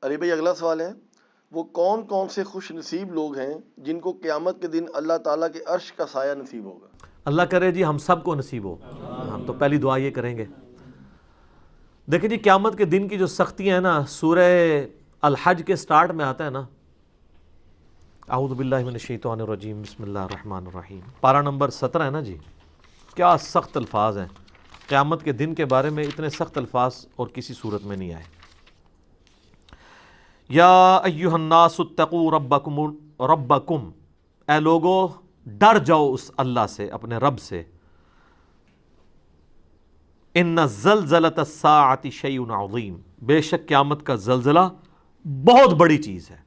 علی بھائی اگلا سوال ہے، وہ کون کون سے خوش نصیب لوگ ہیں جن کو قیامت کے دن اللہ تعالیٰ کے عرش کا سایہ نصیب ہوگا؟ اللہ کرے جی ہم سب کو نصیب ہو. ہم تو پہلی دعا یہ کریں گے. دیکھیں جی قیامت کے دن کی جو سختیاں ہیں نا، سورہ الحج کے سٹارٹ میں آتا ہے نا، اعوذ باللہ من الشیطان الرجیم بسم اللہ الرحمن الرحیم، پارہ نمبر 17 ہے نا جی. کیا سخت الفاظ ہیں قیامت کے دن کے بارے میں، اتنے سخت الفاظ اور کسی صورت میں نہیں آئے. یا ایہا الناس اتقوا ربکم، اے لوگو ڈر جاؤ اس اللہ سے، اپنے رب سے. ان زلزلۃ الساعۃ شیء عظیم، بے شک قیامت کا زلزلہ بہت بڑی چیز ہے.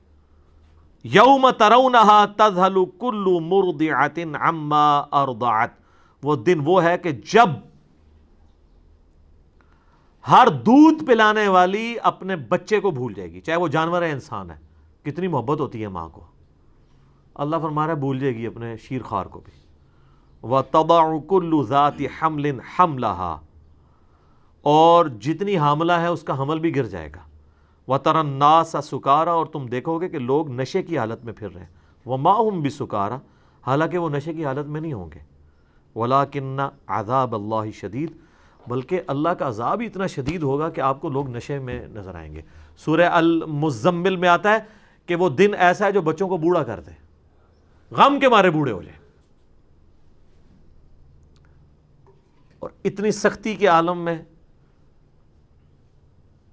یوم ترونہا تذہل کل مرضعۃ عما ارضعت، وہ دن وہ ہے کہ جب ہر دودھ پلانے والی اپنے بچے کو بھول جائے گی، چاہے وہ جانور ہے انسان ہے. کتنی محبت ہوتی ہے ماں کو، اللہ فرما رہا ہے بھول جائے گی اپنے شیر خوار کو بھی. وَتَضَعُ كُلُّ ذَاتِ حَمْلٍ حَمْلَهَا، اور جتنی حاملہ ہے اس کا حمل بھی گر جائے گا. وَتَرَى النَّاسَ سُكَارَى، اور تم دیکھو گے کہ لوگ نشے کی حالت میں پھر رہے ہیں. وَمَا هُمْ بِسُكَارَى، حالانکہ وہ نشے کی حالت میں نہیں ہوں گے. وَلَكِنَّ عَذَابَ اللَّهِ شَدِيد، بلکہ اللہ کا عذاب ہی اتنا شدید ہوگا کہ آپ کو لوگ نشے میں نظر آئیں گے. سورہ المزمل میں آتا ہے کہ وہ دن ایسا ہے جو بچوں کو بوڑھا کر دے، غم کے مارے بوڑھے ہو جائیں. اور اتنی سختی کے عالم میں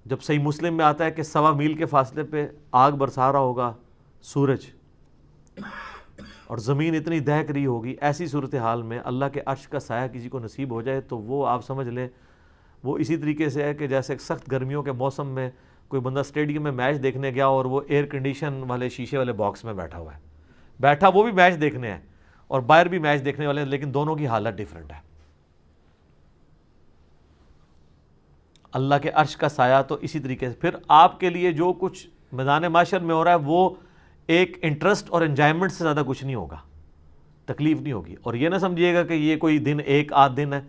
جب صحیح مسلم میں آتا ہے کہ 1.25 میل کے فاصلے پہ آگ برسا رہا ہوگا سورج، اور زمین اتنی دہک رہی ہوگی، ایسی صورتحال میں اللہ کے عرش کا سایہ کسی کو نصیب ہو جائے تو وہ آپ سمجھ لیں وہ اسی طریقے سے ہے کہ جیسے ایک سخت گرمیوں کے موسم میں کوئی بندہ اسٹیڈیم میں میچ دیکھنے گیا اور وہ ایئر کنڈیشن والے شیشے والے باکس میں بیٹھا ہوا ہے. بیٹھا وہ بھی میچ دیکھنے ہے اور باہر بھی میچ دیکھنے والے ہیں، لیکن دونوں کی حالت ڈیفرنٹ ہے. اللہ کے عرش کا سایہ تو اسی طریقے سے پھر آپ کے لیے جو کچھ میدان معاشر میں ہو رہا ہے وہ ایک انٹرسٹ اور انجوائمنٹ سے زیادہ کچھ نہیں ہوگا، تکلیف نہیں ہوگی. اور یہ نہ سمجھیے گا کہ یہ کوئی دن ایک آدھ دن ہے.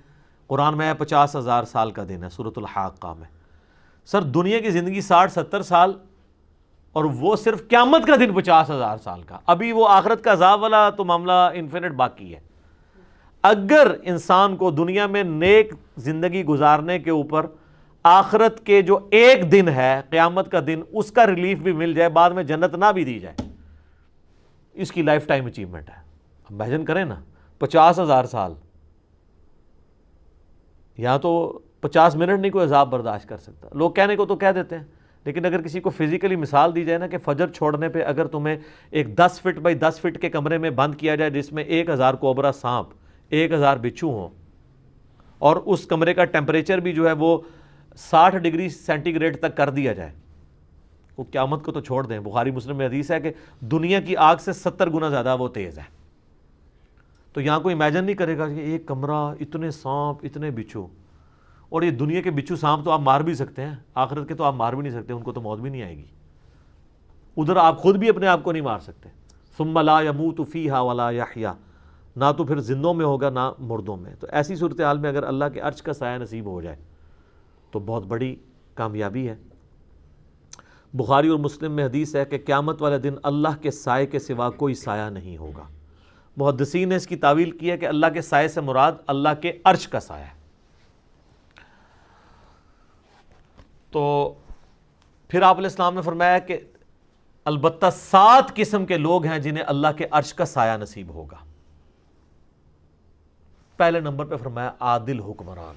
قرآن میں ہے 50,000 سال کا دن ہے سورۃ الحاقہ میں. سر دنیا کی زندگی 60-70 سال، اور وہ صرف قیامت کا دن 50,000 سال کا. ابھی وہ آخرت کا عذاب والا تو معاملہ انفینٹ باقی ہے. اگر انسان کو دنیا میں نیک زندگی گزارنے کے اوپر آخرت کے جو ایک دن ہے قیامت کا دن، اس کا ریلیف بھی مل جائے، بعد میں جنت نہ بھی دی جائے، اس کی لائف ٹائم اچیومنٹ ہے. امیجن کریں نا 50,000 سال، یہاں تو 50 منٹ نہیں کوئی عذاب برداشت کر سکتا. لوگ کہنے کو تو کہہ دیتے ہیں، لیکن اگر کسی کو فزیکلی مثال دی جائے نا کہ فجر چھوڑنے پہ اگر تمہیں ایک 10 فٹ بائی 10 فٹ کے کمرے میں بند کیا جائے جس میں 1000 کوبرا سانپ، 1000 بچھو ہوں، اور اس کمرے کا ٹیمپریچر بھی جو ہے وہ 60 ڈگری سینٹی گریڈ تک کر دیا جائے، وہ قیامت کو تو چھوڑ دیں. بخاری مسلم میں حدیث ہے کہ دنیا کی آگ سے 70 گنا زیادہ وہ تیز ہے. تو یہاں کوئی امیجن نہیں کرے گا کہ ایک کمرہ، اتنے سانپ، اتنے بچھو. اور یہ دنیا کے بچھو سانپ تو آپ مار بھی سکتے ہیں، آخرت کے تو آپ مار بھی نہیں سکتے، ان کو تو موت بھی نہیں آئے گی. ادھر آپ خود بھی اپنے آپ کو نہیں مار سکتے. ثم لا يموت فیہا ولا یحیا، نہ تو پھر زندوں میں ہوگا نہ مردوں میں. تو ایسی صورتحال میں اگر اللہ کے عرش کا سایہ نصیب ہو جائے تو بہت بڑی کامیابی ہے. بخاری اور مسلم میں حدیث ہے کہ قیامت والے دن اللہ کے سائے کے سوا کوئی سایہ نہیں ہوگا. محدثین نے اس کی تعویل کی ہے کہ اللہ کے سائے سے مراد اللہ کے عرش کا سایہ ہے. تو پھر آپ علیہ السلام نے فرمایا کہ البتہ 7 قسم کے لوگ ہیں جنہیں اللہ کے عرش کا سایہ نصیب ہوگا. پہلے نمبر پہ فرمایا عادل حکمران.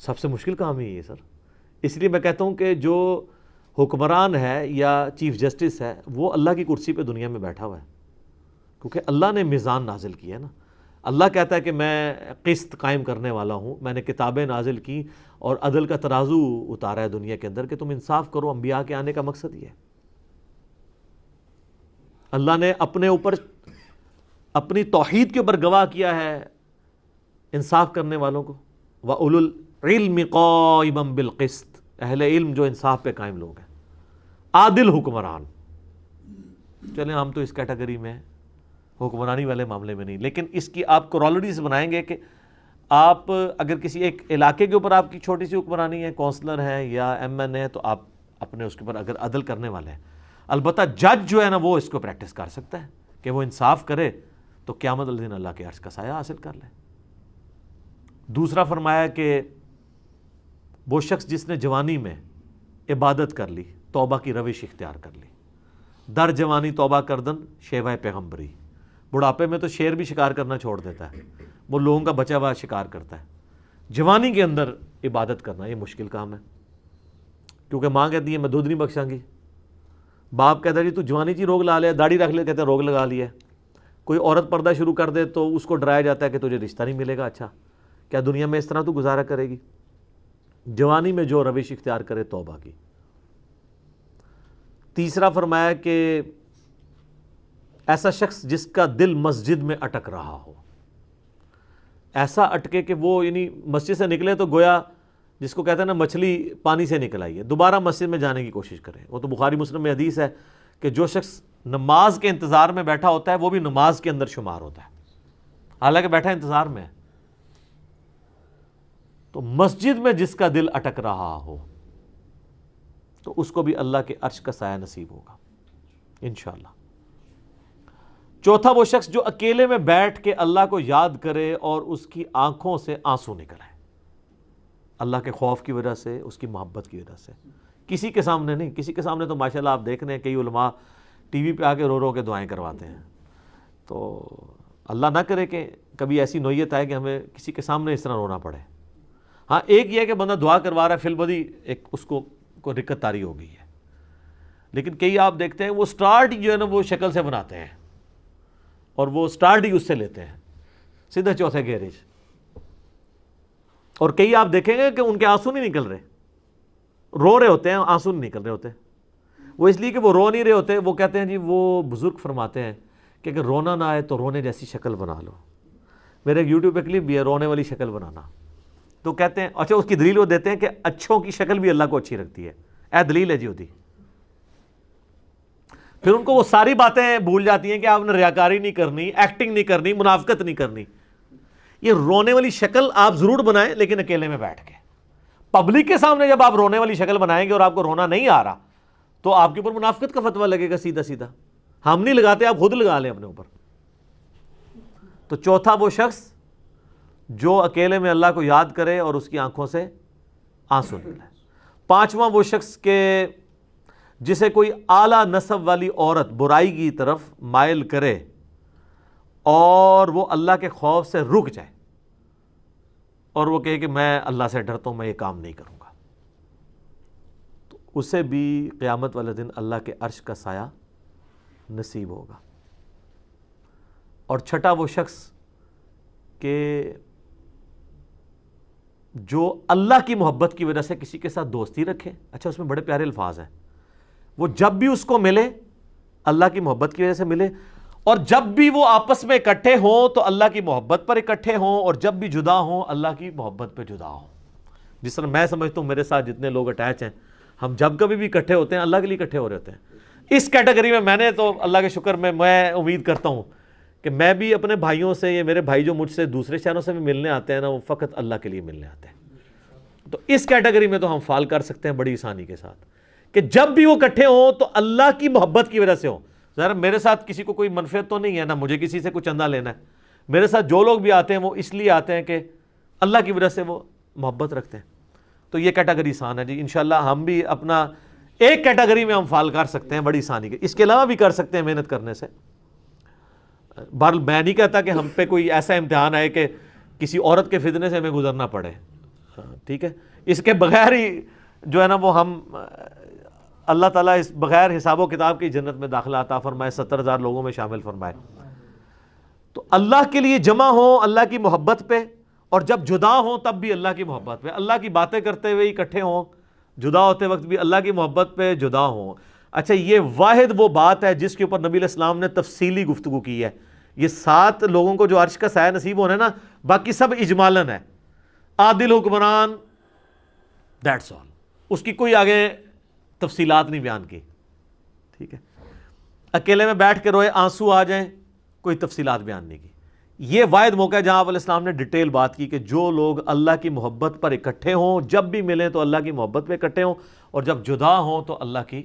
سب سے مشکل کام ہی ہے سر. اس لیے میں کہتا ہوں کہ جو حکمران ہے یا چیف جسٹس ہے وہ اللہ کی کرسی پہ دنیا میں بیٹھا ہوا ہے، کیونکہ اللہ نے میزان نازل کیا ہے نا. اللہ کہتا ہے کہ میں قسط قائم کرنے والا ہوں، میں نے کتابیں نازل کی اور عدل کا ترازو اتارا ہے دنیا کے اندر کہ تم انصاف کرو. انبیاء کے آنے کا مقصد یہ ہے. اللہ نے اپنے اوپر اپنی توحید کے اوپر گواہ کیا ہے انصاف کرنے والوں کو. وَأُولُو الْعِلْمِ قَائِمًا بِالْقِسْطِ، اہل علم جو انصاف پہ قائم لوگ ہیں. عادل حکمران. چلیں ہم تو اس کیٹیگری میں حکمرانی والے معاملے میں نہیں، لیکن اس کی آپ کورالریز بنائیں گے کہ آپ اگر کسی ایک علاقے کے اوپر آپ کی چھوٹی سی حکمرانی ہے، کونسلر ہیں یا ایم این اے، تو آپ اپنے اس کے اوپر اگر عدل کرنے والے ہیں. البتہ جج جو ہے نا وہ اس کو پریکٹس کر سکتا ہے کہ وہ انصاف کرے تو قیامت والے دن اللہ کے عرش کا سایہ حاصل کر لے. دوسرا فرمایا کہ وہ شخص جس نے جوانی میں عبادت کر لی, توبہ کی روش اختیار کر لی, در جوانی توبہ کردن شیوہ پیغمبری, بڑھاپے میں تو شیر بھی شکار کرنا چھوڑ دیتا ہے, وہ لوگوں کا بچا ہوا شکار کرتا ہے. جوانی کے اندر عبادت کرنا یہ مشکل کام ہے, کیونکہ ماں کہتی ہے میں دودھ نہیں بخشاں گی, باپ کہتا ہے جی تو جوانی چی روگ لا لیا, داڑھی رکھ لے, کہتے ہیں روگ لگا لیا ہے. کوئی عورت پردہ شروع کر دے تو اس کو ڈرایا جاتا ہے کہ تجھے رشتہ نہیں ملے گا. اچھا کیا دنیا میں اس طرح تو گزارا کرے گی؟ جوانی میں جو روش اختیار کرے توبہ کی. تیسرا فرمایا کہ ایسا شخص جس کا دل مسجد میں اٹک رہا ہو, ایسا اٹکے کہ وہ یعنی مسجد سے نکلے تو گویا جس کو کہتے ہیں نا مچھلی پانی سے نکل آئی ہے, دوبارہ مسجد میں جانے کی کوشش کرے. وہ تو بخاری مسلم میں حدیث ہے کہ جو شخص نماز کے انتظار میں بیٹھا ہوتا ہے وہ بھی نماز کے اندر شمار ہوتا ہے, حالانکہ بیٹھا انتظار میں ہے. تو مسجد میں جس کا دل اٹک رہا ہو تو اس کو بھی اللہ کے عرش کا سایہ نصیب ہوگا انشاءاللہ. چوتھا وہ شخص جو اکیلے میں بیٹھ کے اللہ کو یاد کرے اور اس کی آنکھوں سے آنسو نکل آئے, اللہ کے خوف کی وجہ سے, اس کی محبت کی وجہ سے. کسی کے سامنے نہیں, کسی کے سامنے تو ماشاءاللہ آپ دیکھ رہے ہیں کئی علماء ٹی وی پہ آ کے رو رو کے دعائیں کرواتے ہیں. تو اللہ نہ کرے کہ کبھی ایسی نوعیت آئے کہ ہمیں کسی کے سامنے اس طرح رونا پڑے. ہاں ایک یہ ہے کہ بندہ دعا کروا رہا ہے, فی البدی ایک اس کو رکت طاری ہو گئی ہے, لیکن کئی آپ دیکھتے ہیں وہ سٹارٹ جو ہے نا وہ شکل سے بناتے ہیں اور وہ سٹارٹ ہی اس سے لیتے ہیں سیدھا چوتھے گیرج. اور کئی آپ دیکھیں گے کہ ان کے آنسو نہیں نکل رہے, رو رہے ہوتے ہیں, آنسو نہیں نکل رہے ہوتے. وہ اس لیے کہ وہ رو نہیں رہے ہوتے. وہ کہتے ہیں جی وہ بزرگ فرماتے ہیں کہ اگر رونا نہ آئے تو رونے جیسی شکل بنا لو. میرے ایک یوٹیوب پہ کلپ بھی ہے رونے والی شکل بنانا. تو کہتے ہیں اچھا اس کی دلیل وہ دیتے ہیں کہ اچھوں کی شکل بھی اللہ کو اچھی رکھتی ہے. اے دلیل ہے جی ہوتی. پھر ان کو وہ ساری باتیں بھول جاتی ہیں کہ آپ نے ریاکاری نہیں کرنی, ایکٹنگ نہیں کرنی, منافقت نہیں کرنی. یہ رونے والی شکل آپ ضرور بنائیں لیکن اکیلے میں بیٹھ کے. پبلک کے سامنے جب آپ رونے والی شکل بنائیں گے اور آپ کو رونا نہیں آ رہا تو آپ کے اوپر منافقت کا فتویٰ لگے گا سیدھا سیدھا. ہم نہیں لگاتے, آپ خود لگا لیں اپنے اوپر. تو چوتھا وہ شخص جو اکیلے میں اللہ کو یاد کرے اور اس کی آنکھوں سے آنسو نکلے. پانچواں وہ شخص کہ جسے کوئی اعلیٰ نسب والی عورت برائی کی طرف مائل کرے اور وہ اللہ کے خوف سے رک جائے اور وہ کہے کہ میں اللہ سے ڈرتا ہوں, میں یہ کام نہیں کروں گا, تو اسے بھی قیامت والے دن اللہ کے عرش کا سایہ نصیب ہوگا. اور چھٹا وہ شخص کہ جو اللہ کی محبت کی وجہ سے کسی کے ساتھ دوستی رکھے. اچھا اس میں بڑے پیارے الفاظ ہیں. وہ جب بھی اس کو ملے اللہ کی محبت کی وجہ سے ملے, اور جب بھی وہ آپس میں اکٹھے ہوں تو اللہ کی محبت پر اکٹھے ہوں, اور جب بھی جدا ہوں اللہ کی محبت پہ جدا ہوں. جس طرح میں سمجھتا ہوں میرے ساتھ جتنے لوگ اٹیچ ہیں, ہم جب کبھی بھی اکٹھے ہوتے ہیں اللہ کے لیے اکٹھے ہو رہے ہوتے ہیں. اس کیٹیگری میں نے تو اللہ کے شکر میں امید کرتا ہوں کہ میں بھی اپنے بھائیوں سے, یہ میرے بھائی جو مجھ سے دوسرے شہروں سے بھی ملنے آتے ہیں نا, وہ فقط اللہ کے لیے ملنے آتے ہیں. تو اس کیٹیگری میں تو ہم فال کر سکتے ہیں بڑی آسانی کے ساتھ کہ جب بھی وہ اکٹھے ہوں تو اللہ کی محبت کی وجہ سے ہوں. ذرا میرے ساتھ کسی کو کوئی منفعت تو نہیں ہے نا, مجھے کسی سے کچھ چندہ لینا ہے. میرے ساتھ جو لوگ بھی آتے ہیں وہ اس لیے آتے ہیں کہ اللہ کی وجہ سے وہ محبت رکھتے ہیں. تو یہ کیٹیگری آسان ہے جی. انشاءاللہ ہم بھی اپنا ایک کیٹیگری میں ہم فال کر سکتے ہیں بڑی آسانی کے. اس کے علاوہ بھی کر سکتے ہیں محنت کرنے سے. بہرحال میں نہیں کہتا کہ ہم پہ کوئی ایسا امتحان آئے کہ کسی عورت کے فتنے سے ہمیں گزرنا پڑے, ٹھیک ہے. اس کے بغیر ہی جو ہے نا وہ ہم اللہ تعالیٰ اس بغیر حساب و کتاب کی جنت میں داخلہ عطا فرمائے, 70,000 لوگوں میں شامل فرمائے. تو اللہ کے لیے جمع ہوں اللہ کی محبت پہ, اور جب جدا ہوں تب بھی اللہ کی محبت پہ. اللہ کی باتیں کرتے ہوئے اکٹھے ہوں, جدا ہوتے وقت بھی اللہ کی محبت پہ جدا ہوں. اچھا یہ واحد وہ بات ہے جس کے اوپر نبی علیہ السلام نے تفصیلی گفتگو کی ہے. یہ 7 لوگوں کو جو عرش کا سایہ نصیب ہونا ہے نا, باقی سب اجمالاً ہے. عادل حکمران, دیٹس آل. اس کی کوئی آگے تفصیلات نہیں بیان کی, ٹھیک ہے. اکیلے میں بیٹھ کے روئے, آنسو آ جائیں, کوئی تفصیلات بیان نہیں کی. یہ واحد موقع ہے جہاں آپ علیہ السلام نے ڈیٹیل بات کی کہ جو لوگ اللہ کی محبت پر اکٹھے ہوں، جب بھی ملیں تو اللہ کی محبت پہ اکٹھے ہوں، اور جب جدا ہوں تو اللہ کی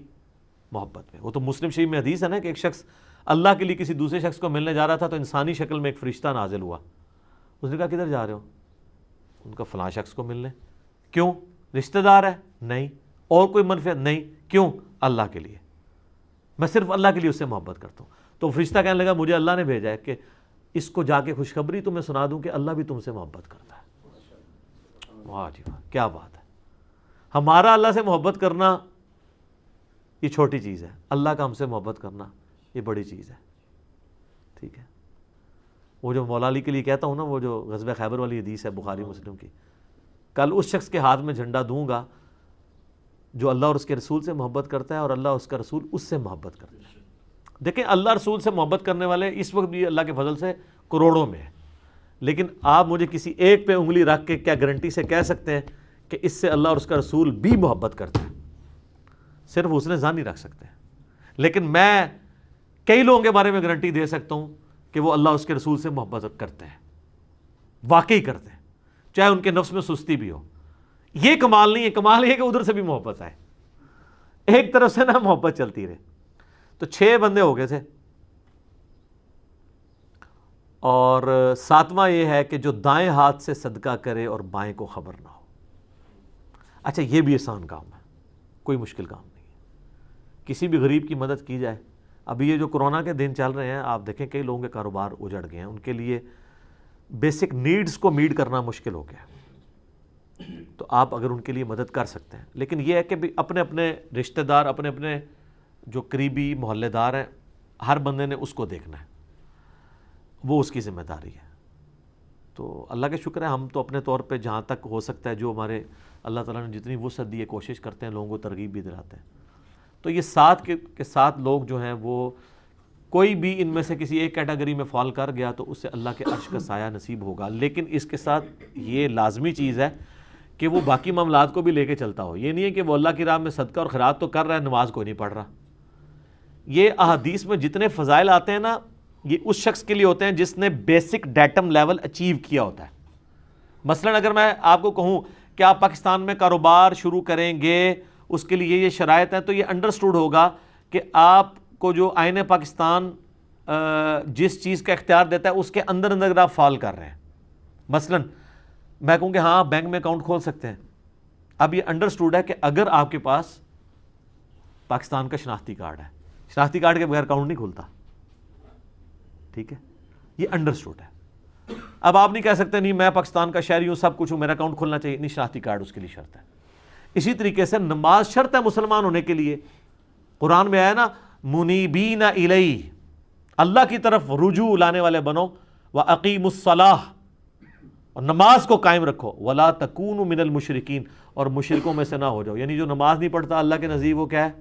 محبت پہ۔ وہ تو مسلم شریف میں حدیث ہے نا کہ ایک شخص اللہ کے لیے کسی دوسرے شخص کو ملنے جا رہا تھا تو انسانی شکل میں ایک فرشتہ نازل ہوا۔ اس نے کہا کدھر جا رہے ہو؟ ان کا فلاں شخص کو ملنے۔ کیوں؟ رشتہ دار ہے؟ نہیں۔ اور کوئی منفعت؟ نہیں۔ کیوں؟ اللہ کے لیے، میں صرف اللہ کے لیے اس سے محبت کرتا ہوں۔ تو فرشتہ کہنے لگا مجھے اللہ نے بھیجا ہے کہ اس کو جا کے خوشخبری تمہیں سنا دوں کہ اللہ بھی تم سے محبت کرتا ہے۔ واہ جی واہ، کیا بات ہے! ہمارا اللہ سے محبت کرنا یہ چھوٹی چیز ہے، اللہ کا ہم سے محبت کرنا یہ بڑی چیز ہے، ٹھیک ہے؟ وہ جو مولا علی کے لیے کہتا ہوں نا، وہ جو غزوہ خیبر والی حدیث ہے بخاری مسلم کی، کل اس شخص کے ہاتھ میں جھنڈا دوں گا جو اللہ اور اس کے رسول سے محبت کرتا ہے اور اللہ اور اس کا رسول اس سے محبت کرتا ہے۔ دیکھیں اللہ رسول سے محبت کرنے والے اس وقت بھی اللہ کے فضل سے کروڑوں میں ہیں، لیکن آپ مجھے کسی ایک پہ انگلی رکھ کے کیا گارنٹی سے کہہ سکتے ہیں کہ اس سے اللہ اور اس کا رسول بھی محبت کرتا ہے؟ صرف اس نے ظن نہیں رکھ سکتے ہیں، لیکن میں کئی لوگوں کے بارے میں گارنٹی دے سکتا ہوں کہ وہ اللہ اور اس کے رسول سے محبت کرتے ہیں، واقعی کرتے ہیں، چاہے ان کے نفس میں سستی بھی ہو۔ یہ کمال نہیں ہے، کمال یہ کہ ادھر سے بھی محبت آئے، ایک طرف سے نہ محبت چلتی رہے۔ تو 6 بندے ہو گئے تھے، اور 7واں یہ ہے کہ جو دائیں ہاتھ سے صدقہ کرے اور بائیں کو خبر نہ ہو۔ اچھا یہ بھی آسان کام ہے، کوئی مشکل کام نہیں ہے، کسی بھی غریب کی مدد کی جائے۔ ابھی یہ جو کرونا کے دن چل رہے ہیں، آپ دیکھیں کئی لوگوں کے کاروبار اجڑ گئے ہیں، ان کے لیے بیسک نیڈز کو میٹ کرنا مشکل ہو گیا، تو آپ اگر ان کے لیے مدد کر سکتے ہیں۔ لیکن یہ ہے کہ اپنے اپنے رشتہ دار، اپنے اپنے جو قریبی محلے دار ہیں، ہر بندے نے اس کو دیکھنا ہے، وہ اس کی ذمہ داری ہے۔ تو اللہ کا شکر ہے، ہم تو اپنے طور پہ جہاں تک ہو سکتا ہے، جو ہمارے اللہ تعالیٰ نے جتنی وسعت دی ہے، کوشش کرتے ہیں، لوگوں کو ترغیب بھی دلاتے ہیں۔ تو یہ 7 کے 7 لوگ جو ہیں، وہ کوئی بھی ان میں سے کسی ایک کیٹیگری میں فال کر گیا تو اس سے اللہ کے عرش کا سایہ نصیب ہوگا۔ لیکن اس کے ساتھ یہ لازمی چیز ہے کہ وہ باقی معاملات کو بھی لے کے چلتا ہو۔ یہ نہیں ہے کہ وہ اللہ کی راہ میں صدقہ اور خیرات تو کر رہا ہے، نماز کوئی نہیں پڑھ رہا۔ یہ احادیث میں جتنے فضائل آتے ہیں نا، یہ اس شخص کے لیے ہوتے ہیں جس نے بیسک ڈیٹم لیول اچیو کیا ہوتا ہے۔ مثلا اگر میں آپ کو کہوں کہ آپ پاکستان میں کاروبار شروع کریں گے، اس کے لیے یہ شرائط ہیں، تو یہ انڈرسٹوڈ ہوگا کہ آپ کو جو آئین پاکستان جس چیز کا اختیار دیتا ہے اس کے اندر اگر آپ فال کر رہے ہیں۔ مثلا میں کہوں کہ ہاں آپ بینک میں اکاؤنٹ کھول سکتے ہیں، اب یہ انڈرسٹوڈ ہے کہ اگر آپ کے پاس پاکستان کا شناختی کارڈ ہے، شناختی کارڈ کے بغیر اکاؤنٹ نہیں کھلتا، ٹھیک ہے؟ یہ انڈرسٹوڈ ہے۔ اب آپ نہیں کہہ سکتے نہیں میں پاکستان کا شہری ہوں، سب کچھ ہوں، میرا اکاؤنٹ کھلنا چاہیے، نہیں، شناختی کارڈ اس کے لیے شرط ہے۔ اسی طریقے سے نماز شرط ہے مسلمان ہونے کے لیے۔ قرآن میں آیا نا، منیبین الیہ، اللہ کی طرف رجوع لانے والے بنو، وَأَقِیمُوا الصَّلَاةَ، اور نماز کو قائم رکھو، وَلَا تَکُونُوا مِنَ الْمُشْرِکِینَ، اور مشرکوں میں سے نہ ہو جاؤ۔ یعنی جو نماز نہیں پڑھتا اللہ کے نزدیک وہ کیا ہے؟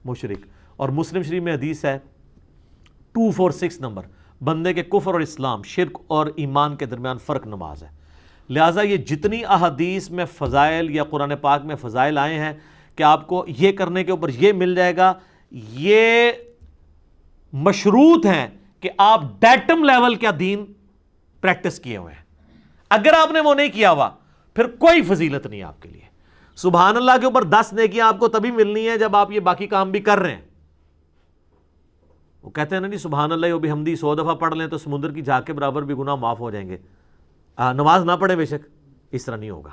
مشرک۔ اور مسلم شریف میں حدیث ہے 246 نمبر، بندے کے کفر اور اسلام، شرک اور ایمان کے درمیان فرق نماز ہے۔ لہٰذا یہ جتنی احادیث میں فضائل یا قرآن پاک میں فضائل آئے ہیں کہ آپ کو یہ کرنے کے اوپر یہ مل جائے گا، یہ مشروط ہیں کہ آپ ڈیٹم لیول کا دین پریکٹس کیے ہوئے ہیں۔ اگر آپ نے وہ نہیں کیا ہوا پھر کوئی فضیلت نہیں آپ کے لیے۔ سبحان اللہ کے اوپر 10 نیکیاں آپ کو تبھی ملنی ہے جب آپ یہ باقی کام بھی کر رہے ہیں۔ وہ کہتے ہیں نا، نہیں سبحان اللہ و بحمدی 100 دفعہ پڑھ لیں تو سمندر کی جھاگ کے برابر بھی گناہ معاف ہو جائیں گے، نماز نہ پڑھیں بے شک، اس طرح نہیں ہوگا۔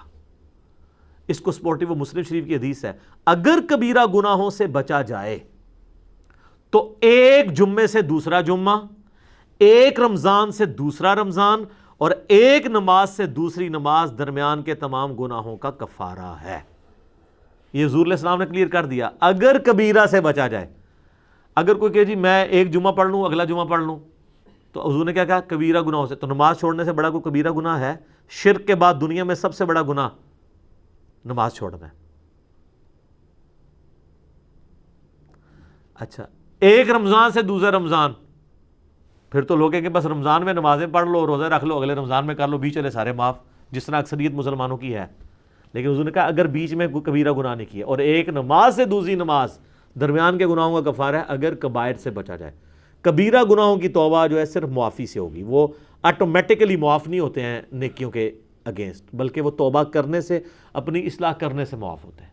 اس کو سپورٹیو مسلم شریف کی حدیث ہے، اگر کبیرہ گناہوں سے بچا جائے تو ایک جمعے سے دوسرا جمعہ، ایک رمضان سے دوسرا رمضان، اور ایک نماز سے دوسری نماز درمیان کے تمام گناہوں کا کفارہ ہے۔ یہ حضور علیہ السلام نے کلیئر کر دیا، اگر کبیرہ سے بچا جائے۔ اگر کوئی کہ جی میں ایک جمعہ پڑھ لوں اگلا جمعہ پڑھ لوں، تو حضور نے کیا کہا؟ کبیرہ گناہوں سے۔ تو نماز چھوڑنے سے بڑا کوئی کبیرہ گناہ ہے؟ شرک کے بعد دنیا میں سب سے بڑا گناہ نماز چھوڑنا ہے۔ اچھا، ایک رمضان سے دوسرا رمضان، پھر تو لوگ ہیں کہ بس رمضان میں نمازیں پڑھ لو، روزے رکھ لو، اگلے رمضان میں کر لو، بیچ والے سارے معاف، جس طرح اکثریت مسلمانوں کی ہے۔ لیکن حضور نے کہا اگر بیچ میں کوئی کبیرہ گناہ نہیں کیا، اور ایک نماز سے دوسری نماز درمیان کے گناہوں کا کفارہ ہے اگر کبائر سے بچا جائے۔ کبیرہ گناہوں کی توبہ جو ہے صرف معافی سے ہوگی، وہ آٹومیٹکلی معاف نہیں ہوتے ہیں نیکیوں کے اگینسٹ، بلکہ وہ توبہ کرنے سے، اپنی اصلاح کرنے سے معاف ہوتے ہیں۔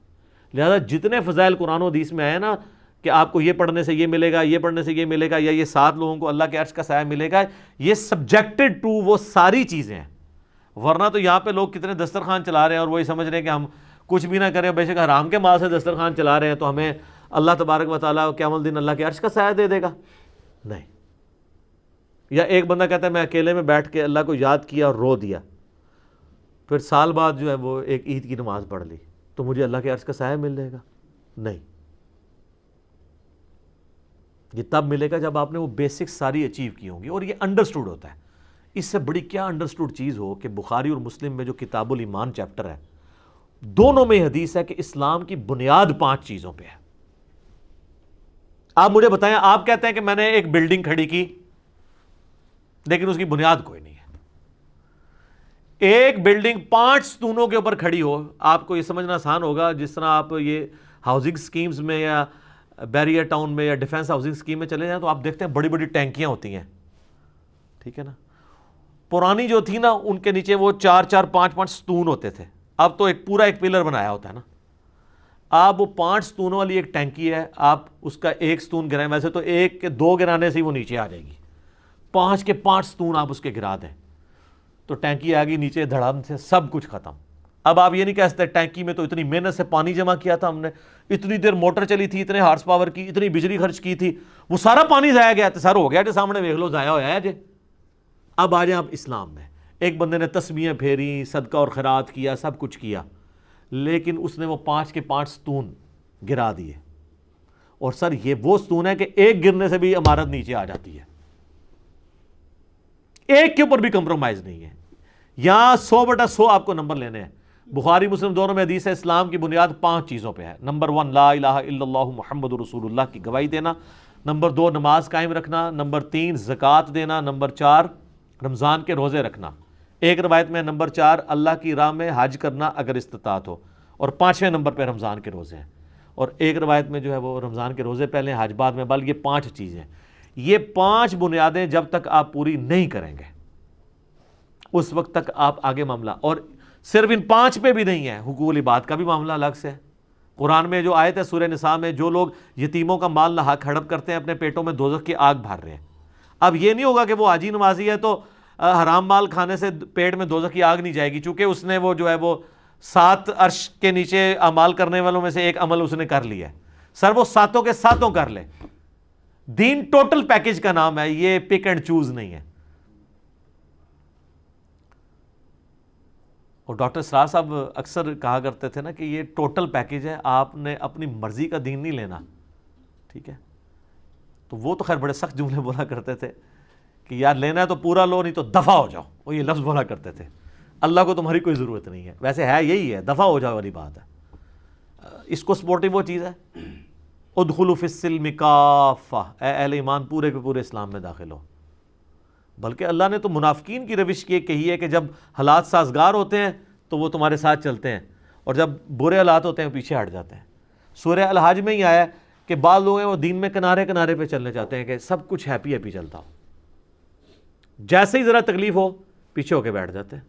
لہذا جتنے فضائل قرآن و حدیث میں آئے نا کہ آپ کو یہ پڑھنے سے یہ ملے گا، یہ پڑھنے سے یہ ملے گا، یا یہ 7 لوگوں کو اللہ کے عرش کا سایہ ملے گا، یہ سبجیکٹڈ ٹو وہ ساری چیزیں ہیں۔ ورنہ تو یہاں پہ لوگ کتنے دسترخوان چلا رہے ہیں اور وہی سمجھ رہے ہیں کہ ہم کچھ بھی نہ کریں، بے شک حرام کے مال سے دسترخوان چلا رہے ہیں تو ہمیں اللہ تبارک و تعالیٰ قیامت الدین اللہ کے عرش کا سایہ دے دے گا۔ نہیں۔ یا ایک بندہ کہتا ہے میں اکیلے میں بیٹھ کے اللہ کو یاد کیا اور رو دیا، پھر سال بعد جو ہے وہ ایک عید کی نماز پڑھ لی، تو مجھے اللہ کے عرش کا سایہ مل جائے گا؟ نہیں، یہ تب ملے گا جب آپ نے وہ بیسکس ساری اچیو کی ہوں گی، اور یہ انڈرسٹوڈ ہوتا ہے۔ اس سے بڑی کیا انڈرسٹوڈ چیز ہو کہ بخاری اور مسلم میں جو کتاب الایمان چیپٹر ہے، دونوں میں حدیث ہے کہ اسلام کی بنیاد 5 چیزوں پہ ہے۔ آپ مجھے بتائیں، آپ کہتے ہیں کہ میں نے ایک بلڈنگ کھڑی کی لیکن اس کی بنیاد کوئی نہیں ہے۔ ایک بلڈنگ 5 ستونوں کے اوپر کھڑی ہو، آپ کو یہ سمجھنا آسان ہوگا جس طرح آپ یہ ہاؤسنگ سکیمز میں یا بیریا ٹاؤن میں یا ڈیفنس ہاؤسنگ سکیم میں چلے جائیں تو آپ دیکھتے ہیں بڑی بڑی ٹینکیاں ہوتی ہیں، ٹھیک ہے نا۔ پرانی جو تھی نا ان کے نیچے وہ 4 5 ستون ہوتے تھے، اب تو ایک پورا ایک پلر بنایا ہوتا ہے نا۔ آپ وہ 5 ستونوں والی ایک ٹینکی ہے، آپ اس کا ایک ستون گرائیں، ویسے تو 1 کے 2 گرانے سے ہی وہ نیچے آ جائے گی، 5 کے 5 ستون آپ اس کے گرا دیں تو ٹینکی آ گئی نیچے، دھڑام سے سب کچھ ختم۔ اب آپ یہ نہیں کہہ سکتے ٹینکی میں تو اتنی محنت سے پانی جمع کیا تھا ہم نے، اتنی دیر موٹر چلی تھی، اتنے ہارس پاور کی، اتنی بجلی خرچ کی تھی، وہ سارا پانی ضائع گیا، تو سر ہو گیا جو سامنے دیکھ لو ضائع ہوا ہے جی۔ اب آ جائیں آپ اسلام میں، ایک بندے نے تسبیحیں پھیری، صدقہ اور خیرات کیا، سب کچھ کیا، لیکن اس نے وہ 5 کے 5 ستون گرا دیے، اور سر یہ وہ ستون ہے کہ ایک گرنے سے بھی عمارت نیچے آ جاتی ہے، ایک کے اوپر بھی کمپرومائز نہیں ہے۔ یہاں 100/100 آپ کو نمبر لینے ہیں۔ بخاری مسلم دونوں میں حدیث ہے اسلام کی بنیاد 5 چیزوں پہ ہے۔ نمبر 1 لا الہ الا اللہ محمد رسول اللہ کی گواہی دینا، نمبر 2 نماز قائم رکھنا، نمبر 3 زکوٰۃ دینا، نمبر 4 رمضان کے روزے رکھنا، ایک روایت میں نمبر 4 اللہ کی راہ میں حج کرنا اگر استطاعت ہو، اور 5ویں نمبر پہ رمضان کے روزے ہیں، اور ایک روایت میں جو ہے وہ رمضان کے روزے پہلے حج بعد میں، بل یہ 5 چیزیں، یہ 5 بنیادیں جب تک آپ پوری نہیں کریں گے اس وقت تک آپ آگے معاملہ، اور صرف ان 5 پہ بھی نہیں ہے، حقوق العباد کا بھی معاملہ الگ سے ہے۔ قرآن میں جو آیت ہے سورہ نساء میں، جو لوگ یتیموں کا مال ناحق ہڑپ کرتے ہیں اپنے پیٹوں میں دوزخ کی آگ بھر رہے ہیں۔ اب یہ نہیں ہوگا کہ وہ حاجی نمازی ہے تو حرام مال کھانے سے پیٹ میں دوزخ کی آگ نہیں جائے گی، چونکہ اس نے وہ جو ہے وہ 7 عرش کے نیچے اعمال کرنے والوں میں سے ایک عمل اس نے کر لیا ہے، سر وہ 7 کے 7 کر لے۔ دین ٹوٹل پیکج کا نام ہے، یہ پک اینڈ چوز نہیں ہے۔ اور ڈاکٹر اسرار صاحب اکثر کہا کرتے تھے نا کہ یہ ٹوٹل پیکج ہے، آپ نے اپنی مرضی کا دین نہیں لینا، ٹھیک ہے۔ تو وہ تو خیر بڑے سخت جملے بولا کرتے تھے کہ یار لینا ہے تو پورا لو، نہیں تو دفع ہو جاؤ، وہ یہ لفظ بولا کرتے تھے، اللہ کو تمہاری کوئی ضرورت نہیں ہے۔ ویسے ہے یہی ہے، دفع ہو جاؤ والی بات ہے۔ اس کو سپورٹنگ وہ چیز ہے ادخلوا فی السلم کافہ، اے اہل ایمان پورے کے پورے اسلام میں داخل ہو۔ بلکہ اللہ نے تو منافقین کی روش یہ کہی ہے کہ جب حالات سازگار ہوتے ہیں تو وہ تمہارے ساتھ چلتے ہیں، اور جب برے حالات ہوتے ہیں پیچھے ہٹ جاتے ہیں۔ سورہ الحج میں ہی آیا ہے کہ بعض لوگ ہیں وہ دین میں کنارے کنارے پہ چلنے چاہتے ہیں کہ سب کچھ ہیپی ہیپی چلتا ہو، جیسے ہی ذرا تکلیف ہو پیچھے ہو کے بیٹھ جاتے ہیں،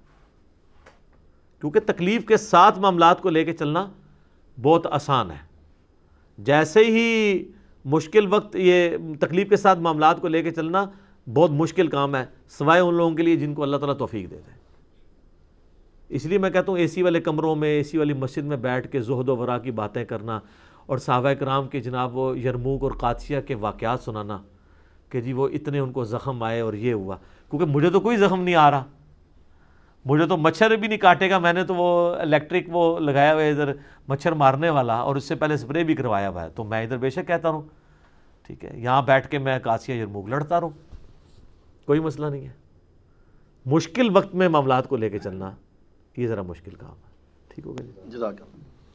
کیونکہ تکلیف کے ساتھ معاملات کو لے کے چلنا بہت آسان ہے۔ جیسے ہی مشکل وقت، یہ تکلیف کے ساتھ معاملات کو لے کے چلنا بہت مشکل کام ہے، سوائے ان لوگوں کے لیے جن کو اللہ تعالیٰ توفیق دیتے ہیں۔ اس لیے میں کہتا ہوں اے سی والے کمروں میں، اے سی والی مسجد میں بیٹھ کے زہد و ورا کی باتیں کرنا، اور صحابہ کرام کے جناب وہ یرموک اور قادسیہ کے واقعات سنانا کہ جی وہ اتنے ان کو زخم آئے اور یہ ہوا، کیونکہ مجھے تو کوئی زخم نہیں آ رہا، مجھے تو مچھر بھی نہیں کاٹے گا، میں نے تو وہ الیکٹرک وہ لگایا ہوا ہے ادھر مچھر مارنے والا، اور اس سے پہلے اسپرے بھی کروایا ہوا ہے، تو میں ادھر بے شک کہتا رہوں، ٹھیک ہے، یہاں بیٹھ کے میں قادسیہ یرموک لڑتا رہوں، کوئی مسئلہ نہیں ہے۔ مشکل وقت میں معاملات کو لے کے چلنا یہ ذرا مشکل کام ہے، ٹھیک ہو گیا جی، جزاک اللہ۔